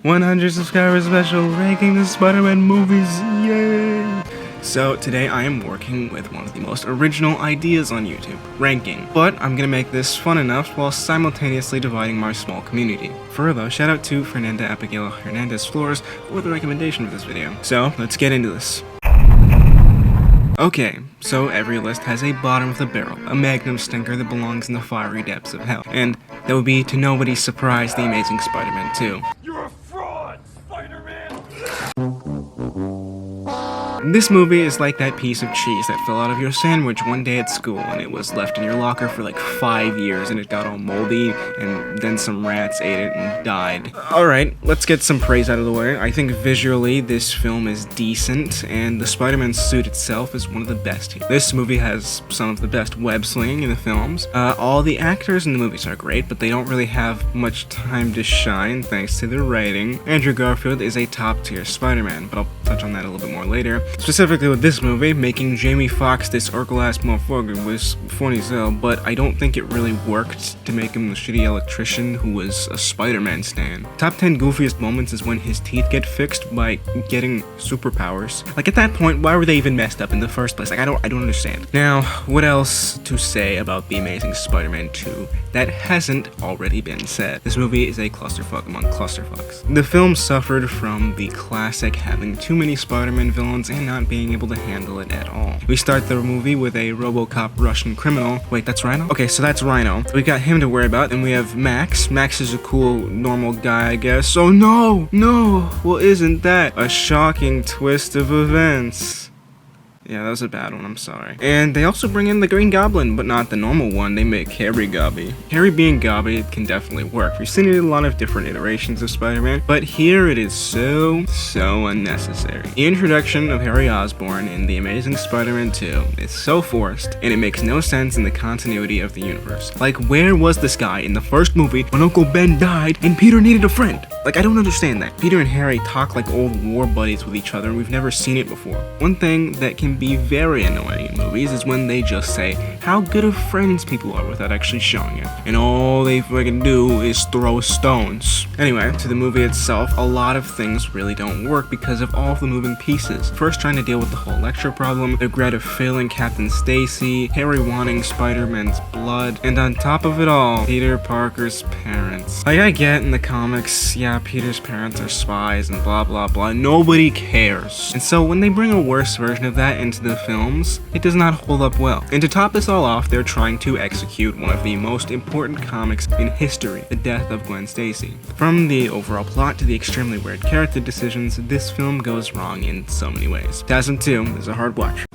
100 subscriber special ranking the Spider-Man movies, yay! So today I am working with one of the most original ideas on YouTube, ranking. But I'm gonna make this fun enough while simultaneously dividing my small community. Further, shout out to Fernanda Abigail Hernandez Flores for the recommendation for this video. So let's get into this. Okay, so every list has a bottom of the barrel, a magnum stinker that belongs in the fiery depths of hell. And that would be to nobody's surprise The Amazing Spider-Man 2. You're a fraud, Spider-Man! This movie is like that piece of cheese that fell out of your sandwich one day at school and it was left in your locker for like 5 years and it got all moldy and then some rats ate it and died. Alright, let's get some praise out of the way. I think visually this film is decent and the Spider-Man suit itself is one of the best here. This movie has some of the best web slinging in the films. All the actors in the movies are great, but they don't really have much time to shine thanks to the writing. Andrew Garfield is a top tier Spider-Man, but I'll touch on that a little bit more later. Specifically with this movie, making Jamie Foxx this Urkel-ass motherfucker was funny as hell, but I don't think it really worked to make him the shitty electrician who was a Spider-Man stan. Top 10 goofiest moments is when his teeth get fixed by getting superpowers. Like at that point, why were they even messed up in the first place? Like I don't understand. Now, what else to say about The Amazing Spider-Man 2 that hasn't already been said? This movie is a clusterfuck among clusterfucks. The film suffered from the classic having too many Spider-Man villains and not being able to handle it at all. We start the movie with a RoboCop Russian criminal. Wait, that's Rhino? Okay, so that's Rhino. We got him to worry about, and we have Max. Max is a cool, normal guy, I guess. Oh no! Well, isn't that a shocking twist of events? Yeah, that was a bad one, I'm sorry. And they also bring in the Green Goblin, but not the normal one. They make Harry Gobby. Harry being Gobby can definitely work. We've seen it in a lot of different iterations of Spider-Man, but here it is so unnecessary. The introduction of Harry Osborn in The Amazing Spider-Man 2 is so forced, and it makes no sense in the continuity of the universe. Like, where was this guy in the first movie when Uncle Ben died and Peter needed a friend? Like, I don't understand that. Peter and Harry talk like old war buddies with each other, and we've never seen it before. One thing that can be very annoying in movies is when they just say how good of friends people are without actually showing it. And all they freaking do is throw stones. Anyway, to the movie itself, a lot of things really don't work because of all of the moving pieces. First, trying to deal with the whole lecture problem, the regret of failing Captain Stacy, Harry wanting Spider-Man's blood, and on top of it all, Peter Parker's parents. Like I get in the comics, yeah, Peter's parents are spies and blah blah blah, nobody cares. And so when they bring a worse version of that into the films, it does not hold up well. And to top this all off, they're trying to execute one of the most important comics in history, the death of Gwen Stacy. From the overall plot to the extremely weird character decisions, this film goes wrong in so many ways. 2002 is a hard watch.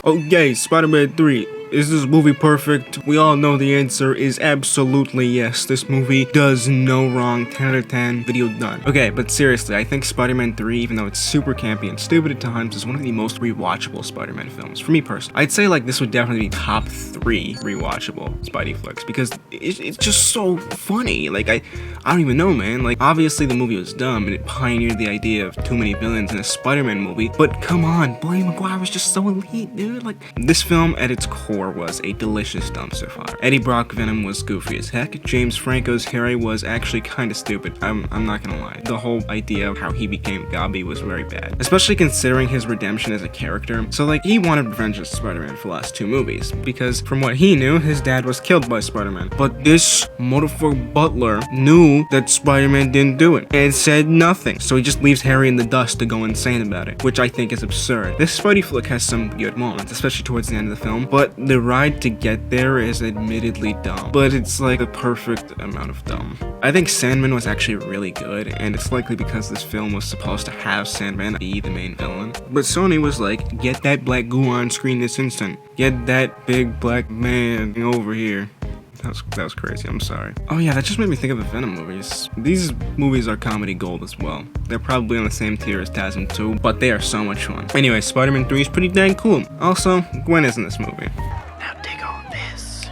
Okay, Spider-Man 3. Is this movie perfect? We all know the answer is absolutely yes. This movie does no wrong. 10 out of 10. Video done. Okay, but seriously, I think Spider-Man 3, even though it's super campy and stupid at times, is one of the most rewatchable Spider-Man films. For me personally. I'd say like this would definitely be top 3 rewatchable Spidey flicks because it's just so funny. Like I don't even know, man. Like obviously the movie was dumb and it pioneered the idea of too many villains in a Spider-Man movie, but come on, Tobey Maguire was just so elite, dude. Like this film at its core was a delicious dumpster fire. Eddie Brock Venom was goofy as heck. James Franco's Harry was actually kinda stupid. I'm not gonna lie. The whole idea of how he became Gobby was very bad. Especially considering his redemption as a character. So like, he wanted revenge as Spider-Man for the last 2 movies. Because from what he knew, his dad was killed by Spider-Man. But this motherfucker Butler knew that Spider-Man didn't do it. And said nothing. So he just leaves Harry in the dust to go insane about it. Which I think is absurd. This Spidey flick has some good moments, especially towards the end of the film. But the ride to get there is admittedly dumb, but it's like the perfect amount of dumb. I think Sandman was actually really good, and it's likely because this film was supposed to have Sandman be the main villain. But Sony was like, get that black goo on screen this instant. Get that big black man over here. That was crazy, I'm sorry. Oh yeah, that just made me think of the Venom movies. These movies are comedy gold as well. They're probably on the same tier as TASM 2, but they are so much fun. Anyway, Spider-Man 3 is pretty dang cool. Also, Gwen is in this movie. Now dig on this.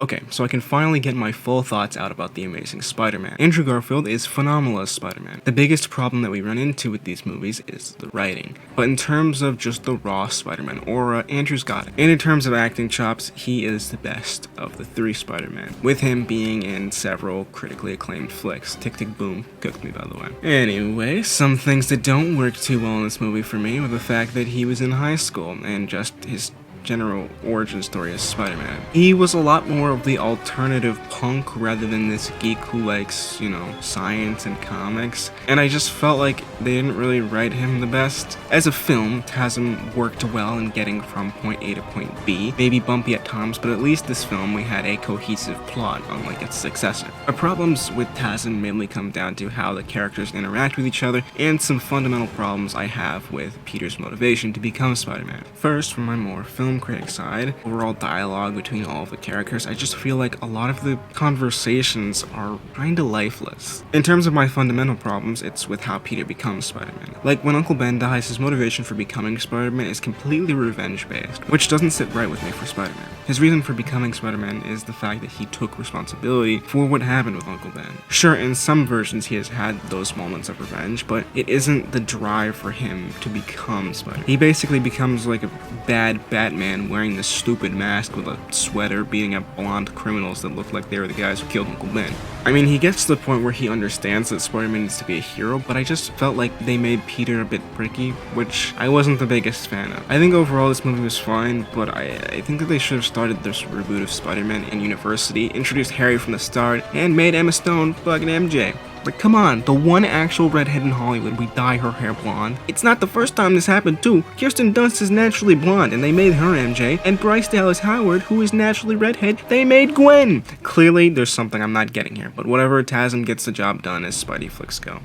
Okay, so I can finally get my full thoughts out about The Amazing Spider-Man. Andrew Garfield is phenomenal as Spider-Man. The biggest problem that we run into with these movies is the writing. But in terms of just the raw Spider-Man aura, Andrew's got it. And in terms of acting chops, he is the best of the three Spider-Man, with him being in several critically acclaimed flicks. Tick Tick Boom cooked me, by the way. Anyway, some things that don't work too well in this movie for me were the fact that he was in high school and just his general origin story as Spider-Man. He was a lot more of the alternative punk rather than this geek who likes, science and comics, and I just felt like they didn't really write him the best. As a film, TASM worked well in getting from point A to point B, maybe bumpy at times, but at least this film we had a cohesive plot, unlike its successor. Our problems with TASM mainly come down to how the characters interact with each other, and some fundamental problems I have with Peter's motivation to become Spider-Man. First, from my more film critic side, overall dialogue between all of the characters, I just feel like a lot of the conversations are kinda lifeless. In terms of my fundamental problems, it's with how Peter becomes Spider-Man. Like, when Uncle Ben dies, his motivation for becoming Spider-Man is completely revenge-based, which doesn't sit right with me for Spider-Man. His reason for becoming Spider-Man is the fact that he took responsibility for what happened with Uncle Ben. Sure, in some versions he has had those moments of revenge, but it isn't the drive for him to become Spider-Man. He basically becomes like a bad Batman wearing this stupid mask with a sweater, beating up blonde criminals that look like they were the guys who killed Uncle Ben. I mean, he gets to the point where he understands that Spider-Man needs to be a hero, but I just felt like they made Peter a bit pricky, which I wasn't the biggest fan of. I think overall this movie was fine, but I think that they should have started this reboot of Spider-Man in university, introduced Harry from the start, and made Emma Stone fucking MJ. Like, come on, the one actual redhead in Hollywood, we dye her hair blonde. It's not the first time this happened, too. Kirsten Dunst is naturally blonde, and they made her MJ, and Bryce Dallas Howard, who is naturally redhead, they made Gwen. Clearly, there's something I'm not getting here, but whatever, TASM gets the job done as Spidey flicks go.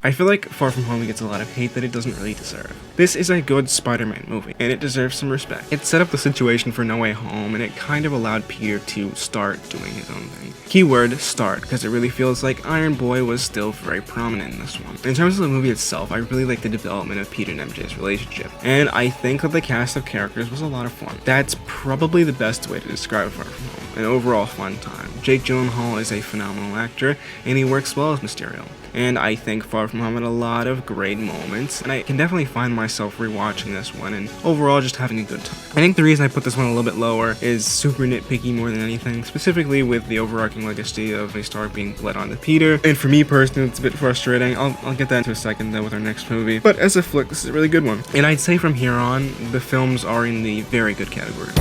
I feel like Far From Home gets a lot of hate that it doesn't really deserve. This is a good Spider-Man movie, and it deserves some respect. It set up the situation for No Way Home, and it kind of allowed Peter to start doing his own thing. Keyword, start, because it really feels like Iron Boy was still very prominent in this one. In terms of the movie itself, I really like the development of Peter and MJ's relationship, and I think that the cast of characters was a lot of fun. That's probably the best way to describe Far From Home, an overall fun time. Jake Gyllenhaal is a phenomenal actor, and he works well as Mysterio. And I think Far From Home had a lot of great moments, and I can definitely find myself rewatching this one and overall just having a good time. I think the reason I put this one a little bit lower is super nitpicky more than anything, specifically with the overarching legacy of a star being bled onto Peter. And for me personally, it's a bit frustrating. I'll get that into a second though with our next movie. But as a flick, this is a really good one. And I'd say from here on, the films are in the very good category.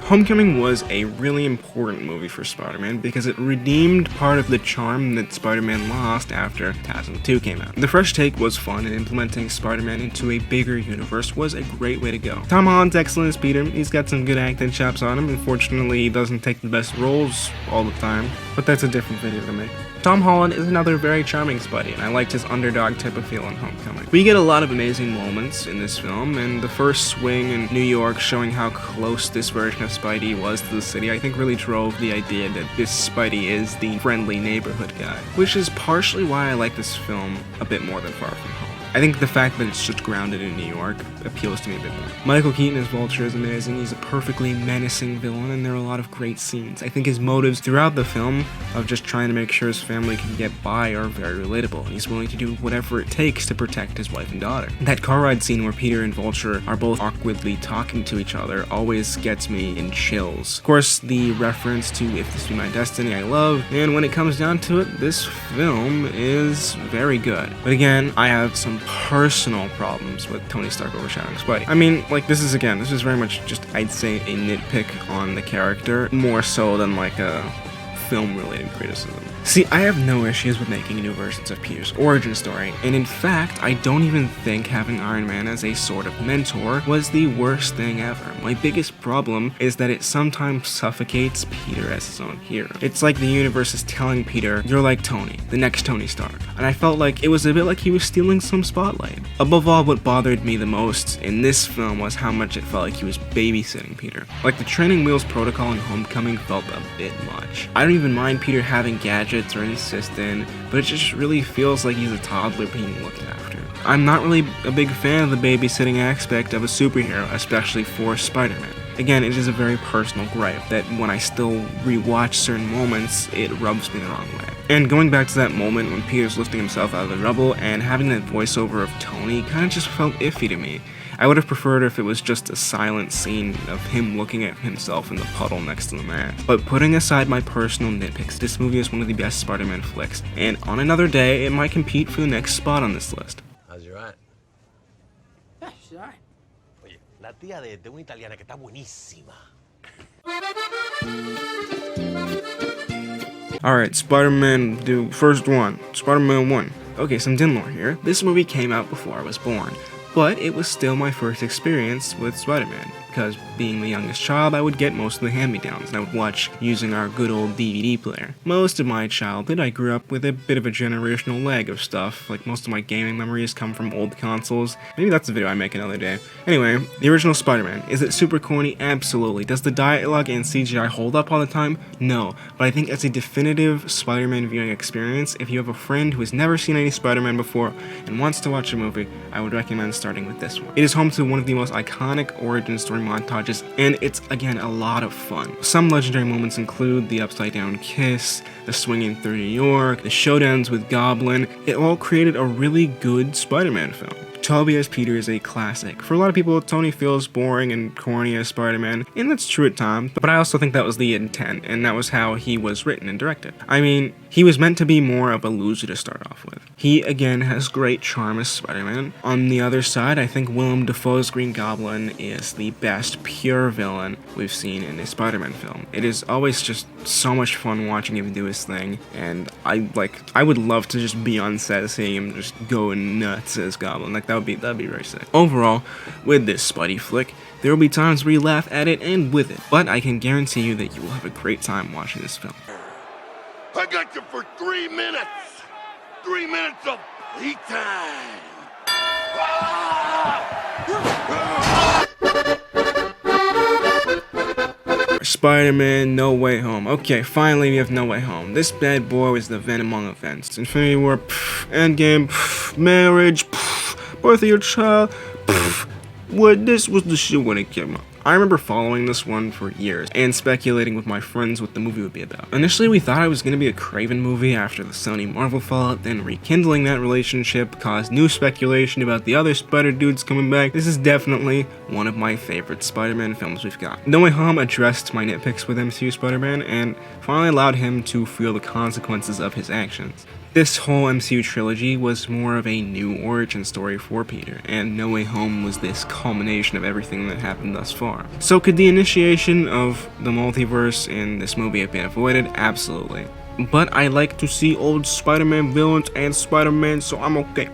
Homecoming was a really important movie for Spider-Man because it redeemed part of the charm that Spider-Man lost after TASM 2 came out. The fresh take was fun, and implementing Spider-Man into a bigger universe was a great way to go. Tom Holland's excellent as Peter. He's got some good acting chops on him. Unfortunately, he doesn't take the best roles all the time, but that's a different video to make. Tom Holland is another very charming Spidey, and I liked his underdog type of feel in Homecoming. We get a lot of amazing moments in this film, and the first swing in New York showing how close this version of Spidey was to the city, I think really drove the idea that this Spidey is the friendly neighborhood guy, which is partially why I like this film a bit more than Far From Home. I think the fact that it's just grounded in New York appeals to me a bit more. Michael Keaton as Vulture is amazing. He's a perfectly menacing villain, and there are a lot of great scenes. I think his motives throughout the film of just trying to make sure his family can get by are very relatable, and he's willing to do whatever it takes to protect his wife and daughter. That car ride scene where Peter and Vulture are both awkwardly talking to each other always gets me in chills. Of course, the reference to If This Be My Destiny I love, and when it comes down to it, this film is very good. But again, I have some personal problems with Tony Stark overshadowing Spidey. I mean, like, this is very much just, I'd say, a nitpick on the character, more so than like a film-related criticism. See, I have no issues with making new versions of Peter's origin story, and in fact, I don't even think having Iron Man as a sort of mentor was the worst thing ever. My biggest problem is that it sometimes suffocates Peter as his own hero. It's like the universe is telling Peter, you're like Tony, the next Tony Stark, and I felt like it was a bit like he was stealing some spotlight. Above all, what bothered me the most in this film was how much it felt like he was babysitting Peter. Like, the training wheels protocol in Homecoming felt a bit much. I don't even mind Peter having gadgets or an assistant, but it just really feels like he's a toddler being looked after. I'm not really a big fan of the babysitting aspect of a superhero, especially for Spider-Man. Again, it is a very personal gripe that when I still rewatch certain moments, it rubs me the wrong way. And going back to that moment when Peter's lifting himself out of the rubble and having that voiceover of Tony kind of just felt iffy to me. I would have preferred if it was just a silent scene of him looking at himself in the puddle next to the man. But putting aside my personal nitpicks, this movie is one of the best Spider-Man flicks, and on another day, it might compete for the next spot on this list. How's your aunt? Yeah, she's alright. Oye, la tía de una italiana que está buenísima. Alright, Spider-Man, the first one. Spider-Man 1. Okay, some din lore here. This movie came out before I was born, but it was still my first experience with Spider-Man, because being the youngest child, I would get most of the hand-me-downs, and I would watch using our good old DVD player. Most of my childhood, I grew up with a bit of a generational lag of stuff, like most of my gaming memories come from old consoles. Maybe that's a video I make another day. Anyway, the original Spider-Man, is it super corny? Absolutely. Does the dialogue and CGI hold up all the time? No, but I think as a definitive Spider-Man viewing experience, if you have a friend who has never seen any Spider-Man before and wants to watch a movie, I would recommend starting with this one. It is home to one of the most iconic origin story montages, and it's, again, a lot of fun. Some legendary moments include the upside down kiss, the swinging through New York, the showdowns with Goblin. It all created a really good Spider-Man film. Tobey as Peter is a classic. For a lot of people, Tony feels boring and corny as Spider-Man, and that's true at times, but I also think that was the intent, and that was how he was written and directed. I mean, he was meant to be more of a loser to start off with. He, again, has great charm as Spider-Man. On the other side, I think Willem Dafoe's Green Goblin is the best pure villain we've seen in a Spider-Man film. It is always just so much fun watching him do his thing, and I would love to just be on set seeing him just go nuts as Goblin. Like, that'd be very sick. Overall, with this Spidey flick, there will be times where you laugh at it and with it, but I can guarantee you that you will have a great time watching this film. I got you for 3 minutes. 3 minutes of playtime. Spider-Man No Way Home. Okay, finally we have No Way Home. This bad boy was the Venom among events. Infinity War, Endgame, marriage, birth of your child, what, this was the shit when it came out. I remember following this one for years and speculating with my friends what the movie would be about. Initially, we thought it was going to be a Craven movie after the Sony Marvel fallout, then rekindling that relationship caused new speculation about the other Spider dudes coming back. This is definitely one of my favorite Spider-Man films we've got. No Way Home addressed my nitpicks with MCU Spider-Man and finally allowed him to feel the consequences of his actions. This whole MCU trilogy was more of a new origin story for Peter, and No Way Home was this culmination of everything that happened thus far. So could the initiation of the multiverse in this movie have been avoided? Absolutely. But I like to see old Spider-Man villains and Spider-Man, so I'm okay.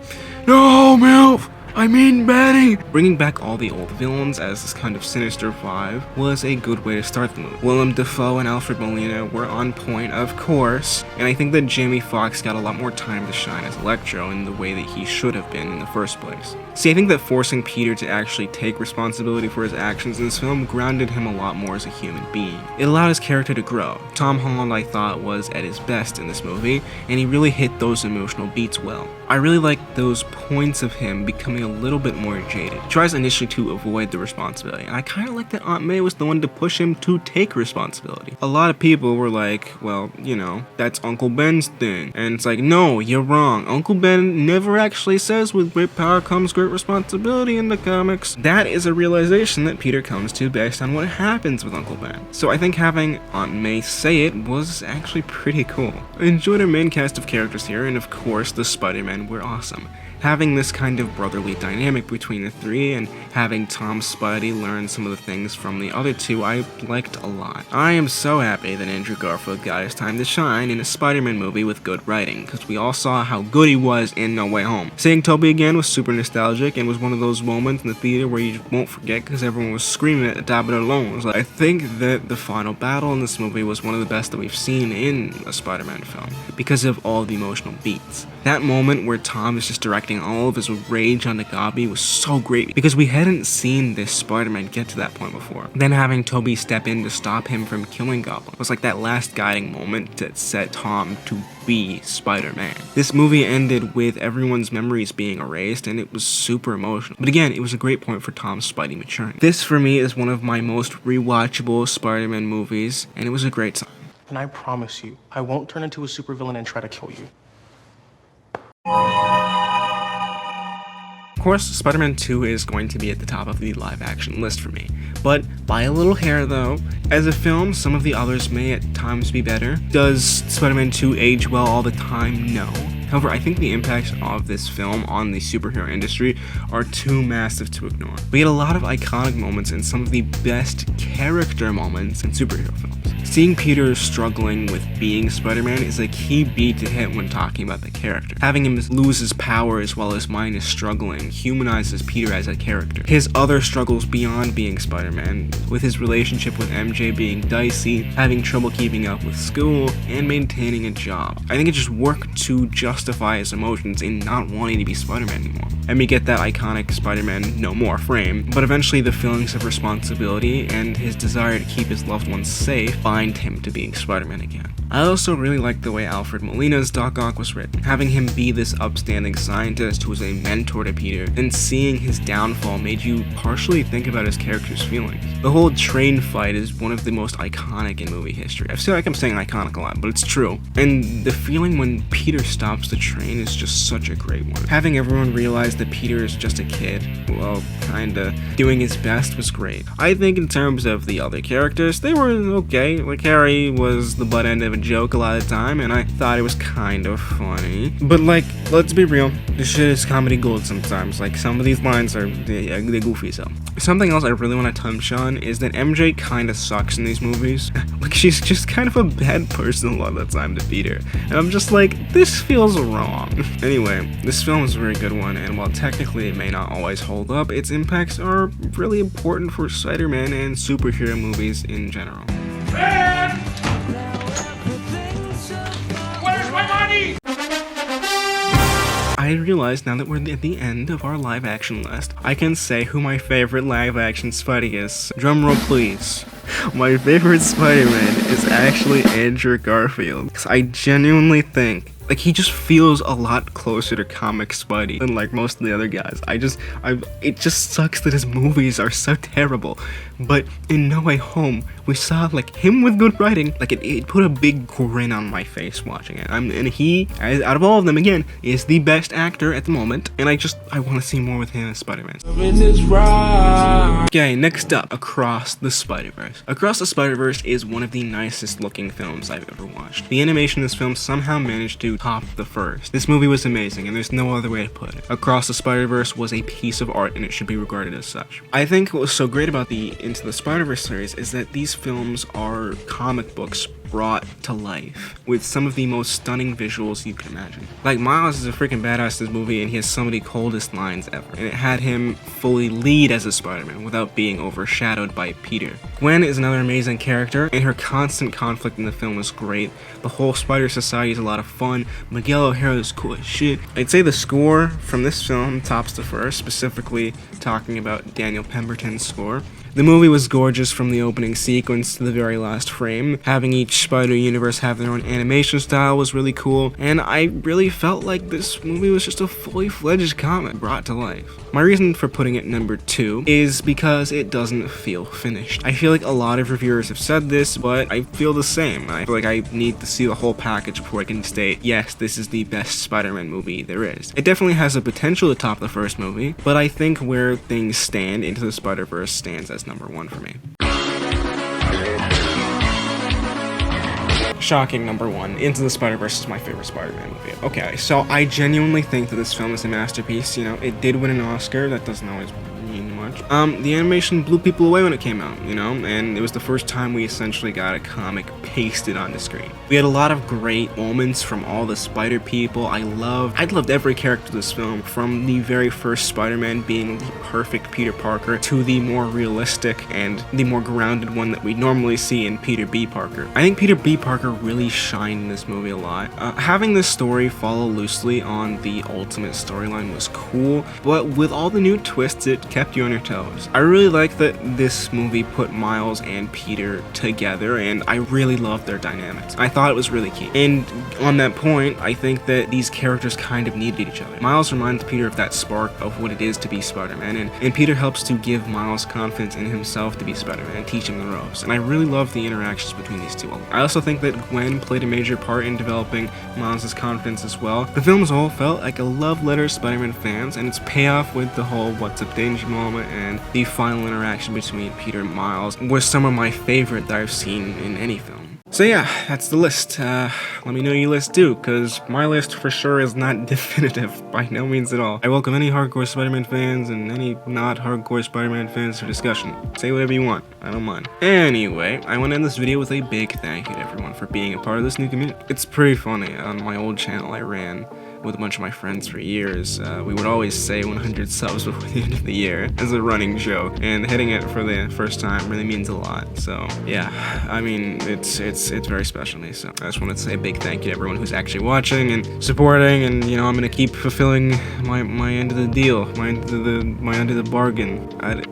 No, MILF! I mean Betty! Bringing back all the old villains as this kind of sinister vibe was a good way to start the movie. Willem Dafoe and Alfred Molina were on point, of course, and I think that Jamie Foxx got a lot more time to shine as Electro in the way that he should have been in the first place. See, I think that forcing Peter to actually take responsibility for his actions in this film grounded him a lot more as a human being. It allowed his character to grow. Tom Holland, I thought, was at his best in this movie, and he really hit those emotional beats well. I really liked those points of him becoming a little bit more jaded. He tries initially to avoid the responsibility, and I kind of like that Aunt May was the one to push him to take responsibility. A lot of people were like, well, you know, that's Uncle Ben's thing. And it's like, no, you're wrong. Uncle Ben never actually says with great power comes great responsibility in the comics. That is a realization that Peter comes to based on what happens with Uncle Ben. So I think having Aunt May say it was actually pretty cool. I enjoyed our main cast of characters here, and of course the Spider-Men were awesome. Having this kind of brotherly dynamic between the three and having Tom Spidey learn some of the things from the other two I liked a lot. I am so happy that Andrew Garfield got his time to shine in a Spider-Man movie with good writing, because we all saw how good he was in No Way Home. Seeing Tobey again was super nostalgic and was one of those moments in the theater where you won't forget because everyone was screaming at the top of their lungs. I think that the final battle in this movie was one of the best that we've seen in a Spider-Man film because of all the emotional beats. That moment where Tom is just directing all of his rage onto Gobby was so great because we hadn't seen this Spider-Man get to that point before. Then having Toby step in to stop him from killing Goblin was like that last guiding moment that set Tom to be Spider-Man. This movie ended with everyone's memories being erased and it was super emotional. But again, it was a great point for Tom's Spidey maturing. This for me is one of my most rewatchable Spider-Man movies and it was a great time. And I promise you, I won't turn into a supervillain and try to kill you. Of course, Spider-Man 2 is going to be at the top of the live-action list for me, but by a little hair though. As a film, some of the others may at times be better. Does Spider-Man 2 age well all the time? No. However, I think the impacts of this film on the superhero industry are too massive to ignore. We get a lot of iconic moments and some of the best character moments in superhero films. Seeing Peter struggling with being Spider-Man is a key beat to hit when talking about the character. Having him lose his powers while his mind is struggling humanizes Peter as a character. His other struggles beyond being Spider-Man, with his relationship with MJ being dicey, having trouble keeping up with school, and maintaining a job. I think it just worked to justify his emotions in not wanting to be Spider-Man anymore. And we get that iconic Spider-Man no more frame, but eventually the feelings of responsibility and his desire to keep his loved ones safe bind him to being Spider-Man again. I also really liked the way Alfred Molina's Doc Ock was written. Having him be this upstanding scientist who was a mentor to Peter, and seeing his downfall made you partially think about his character's feelings. The whole train fight is one of the most iconic in movie history. I feel like I'm saying iconic a lot, but it's true. And the feeling when Peter stops the train is just such a great one. Having everyone realize that Peter is just a kid, well, kinda, doing his best was great. I think in terms of the other characters, they were okay. Like Harry was the butt end of a joke a lot of the time, and I thought it was kind of funny. But like, let's be real, this shit is comedy gold sometimes. Like, some of these lines are they're goofy as hell. Something else I really want to touch on is that MJ kind of sucks in these movies. Like, she's just kind of a bad person a lot of the time to Peter. And I'm just like, this feels wrong. Anyway, this film is a very good one, and while technically it may not always hold up, its impacts are really important for Spider-Man and superhero movies in general. Where's my money? I realize now that we're at the end of our live action list, I can say who my favorite live action Spidey is. Drumroll please. My favorite Spider-Man is actually Andrew Garfield. Because I genuinely think, like, he just feels a lot closer to comic Spidey than like most of the other guys. It just sucks that his movies are so terrible. But in No Way Home, we saw like him with good writing. Like it put a big grin on my face watching it. And he, out of all of them, again, is the best actor at the moment. And I want to see more with him as Spider-Man. Okay, next up, Across the Spiderverse. Across the Spiderverse is one of the nicest looking films I've ever watched. The animation in this film somehow managed to top the first. This movie was amazing, and there's no other way to put it. Across the Spiderverse was a piece of art, and it should be regarded as such. I think what was so great about the Into the Spider-Verse series is that these films are comic books brought to life with some of the most stunning visuals you can imagine. Like, Miles is a freaking badass in this movie, and he has some of the coldest lines ever, and it had him fully lead as a Spider-Man without being overshadowed by Peter. Gwen is another amazing character, and her constant conflict in the film is great. The whole Spider Society is a lot of fun. Miguel O'Hara is cool as shit. I'd say the score from this film tops the first, specifically talking about Daniel Pemberton's score. The movie was gorgeous from the opening sequence to the very last frame. Having each Spider universe have their own animation style was really cool, and I really felt like this movie was just a fully fledged comic brought to life. My reason for putting it number 2 is because it doesn't feel finished. I feel like a lot of reviewers have said this, but I feel the same. I feel like I need to see the whole package before I can state, yes, this is the best Spider-Man movie there is. It definitely has the potential to top the first movie, but I think where things stand, Into the Spider-Verse stands as number 1 for me. Shocking number 1, Into the Spider-Verse is my favorite Spider-Man movie. Okay, so I genuinely think that this film is a masterpiece. You know, it did win an Oscar. That doesn't always mean much. The animation blew people away when it came out, you know, and it was the first time we essentially got a comic pasted on the screen. We had a lot of great moments from all the Spider people. I loved every character of this film, from the very first Spider-Man being the perfect Peter Parker to the more realistic and the more grounded one that we normally see in Peter B. Parker. I think Peter B. Parker really shined in this movie a lot. Having this story follow loosely on the Ultimate storyline was cool, but with all the new twists, it kept you on your toes. I really like that this movie put Miles and Peter together, and I really loved their dynamics. I thought it was really key. And on that point, I think that these characters kind of needed each other. Miles reminds Peter of that spark of what it is to be Spider-Man, and Peter helps to give Miles confidence in himself to be Spider-Man and teach him the ropes. And I really love the interactions between these two. I also think that Gwen played a major part in developing Miles' confidence as well. The film as a whole felt like a love letter to Spider-Man fans, and its payoff with the whole "What's Up Danger" moment and the final interaction between Peter and Miles was some of my favorite that I've seen in any film. So yeah, that's the list. Let me know your list too, because my list for sure is not definitive, by no means at all. I welcome any hardcore Spider-Man fans and any not hardcore Spider-Man fans for discussion. Say whatever you want, I don't mind. Anyway, I want to end this video with a big thank you to everyone for being a part of this new community. It's pretty funny. On my old channel I ran with a bunch of my friends for years, we would always say 100 subs before the end of the year as a running joke, and hitting it for the first time really means a lot. So yeah, I mean, it's very special to me. So I just wanted to say a big thank you to everyone who's actually watching and supporting, and you know, I'm gonna keep fulfilling my end of the deal, my end of the bargain.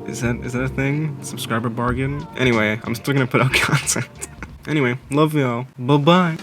Is that a thing? Subscriber bargain? Anyway, I'm still gonna put out content. Anyway, love y'all. Bye bye.